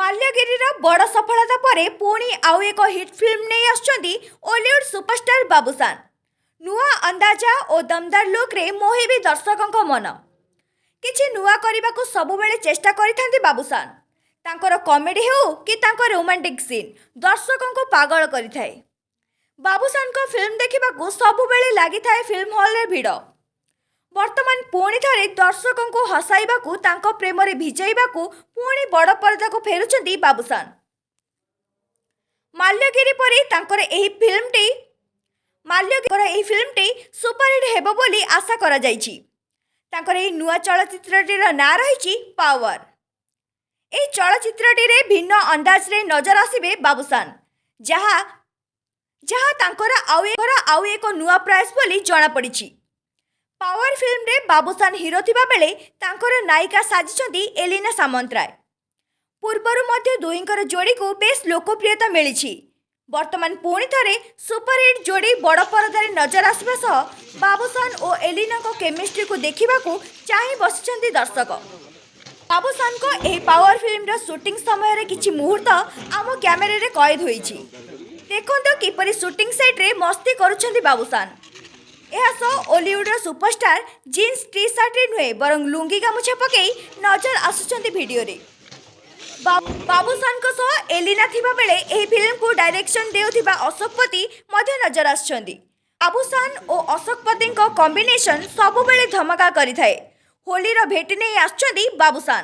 ମାଲ୍ୟଗିରିର ବଡ଼ ସଫଳତା ପରେ ପୁଣି ଆଉ ଏକ ହିଟ୍ ଫିଲ୍ମ ନେଇ ଆସୁଛନ୍ତି ଓଲିଉଡ୍ ସୁପରଷ୍ଟାର ବାବୁସାନ। ନୂଆ ଅନ୍ଦାଜ ଓ ଦମଦାର ଲୁକ୍ରେ ମୋହିବି ଦର୍ଶକଙ୍କ ମନ। କିଛି ନୂଆ କରିବାକୁ ସବୁବେଳେ ଚେଷ୍ଟା କରିଥାନ୍ତି ବାବୁସାନ। ତାଙ୍କର କମେଡି ହେଉ କି ତାଙ୍କ ରୋମାଣ୍ଟିକ୍ ସିନ୍ ଦର୍ଶକଙ୍କୁ ପାଗଳ କରିଥାଏ। ବାବୁସାନଙ୍କ ଫିଲ୍ମ ଦେଖିବାକୁ ସବୁବେଳେ ଲାଗିଥାଏ ଫିଲ୍ମ ହଲ୍ରେ ଭିଡ଼। ବର୍ତ୍ତମାନ ପୁଣି ଥରେ ଦର୍ଶକଙ୍କୁ ହସାଇବାକୁ ତାଙ୍କ ପ୍ରେମରେ ଭିଜାଇବାକୁ ପୁଣି ବଡ଼ ପରଦାକୁ ଫେରୁଛନ୍ତି ବାବୁସାନ। ମାଲ୍ୟଗିରି ପରେ ତାଙ୍କର ଏହି ଫିଲ୍ମଟି ସୁପରହିଟ୍ ହେବ ବୋଲି ଆଶା କରାଯାଇଛି। ତାଙ୍କର ଏହି ନୂଆ ଚଳଚ୍ଚିତ୍ରଟିର ନାଁ ରହିଛି ପାୱାର। ଏହି ଚଳଚ୍ଚିତ୍ରଟିରେ ଭିନ୍ନ ଅନ୍ଦାଜରେ ନଜର ଆସିବେ ବାବୁସାନ, ଯାହା ତାଙ୍କର ଆଉ ଏକ ନୂଆ ପ୍ରୟାସ ବୋଲି ଜଣାପଡ଼ିଛି। ପାୱାର ଫିଲ୍ମରେ ବାବୁସାନ ହିରୋ ଥିବାବେଳେ ତାଙ୍କର ନାୟିକା ସାଜିଛନ୍ତି ଏଲିନା ସାମନ୍ତରାୟ। ପୂର୍ବରୁ ମଧ୍ୟ ଦୁହିଁଙ୍କର ଯୋଡ଼ିକୁ ବେଶ୍ ଲୋକପ୍ରିୟତା ମିଳିଛି। ବର୍ତ୍ତମାନ ପୁଣି ଥରେ ସୁପରହିଟ୍ ଯୋଡ଼ି ବଡ଼ ପରଦାରେ ନଜର ଆସିବା ସହ ବାବୁସାନ ଓ ଏଲିନାଙ୍କ କେମିଷ୍ଟ୍ରିକୁ ଦେଖିବାକୁ ଚାହିଁ ବସିଛନ୍ତି ଦର୍ଶକ। ବାବୁସାନଙ୍କ ଏହି ପାୱାର ଫିଲ୍ମର ସୁଟିଂ ସମୟରେ କିଛି ମୁହୂର୍ତ୍ତ ଆମ କ୍ୟାମେରାରେ କଏଦ ହୋଇଛି। ଦେଖନ୍ତୁ କିପରି ସୁଟିଂ ସେଟ୍ରେ ମସ୍ତି କରୁଛନ୍ତି ବାବୁସାନ। ଏହାସହ ଓଲିଉଡର ସୁପରଷ୍ଟାର ଜିନ୍ସ ଟି ସାର୍ଟରେ ନୁହେଁ ବରଂ ଲୁଙ୍ଗି ଗାମୁଛା ପକାଇ ନଜର ଆସୁଛନ୍ତି ଭିଡିଓରେ। ବାବୁସାନଙ୍କ ସହ ଏଲିନା ଥିବାବେଳେ ଏହି ଫିଲ୍ମକୁ ଡାଇରେକ୍ସନ ଦେଉଥିବା ଅଶୋକପତି ମଧ୍ୟ ନଜର ଆସିଛନ୍ତି। ବାବୁସାନ ଓ ଅଶୋକପତିଙ୍କ କମ୍ବିନେସନ ସବୁବେଳେ ଧମାକା କରିଥାଏ। ହୋଲିର ଭେଟି ନେଇ ଆସୁଛନ୍ତି ବାବୁସାନ।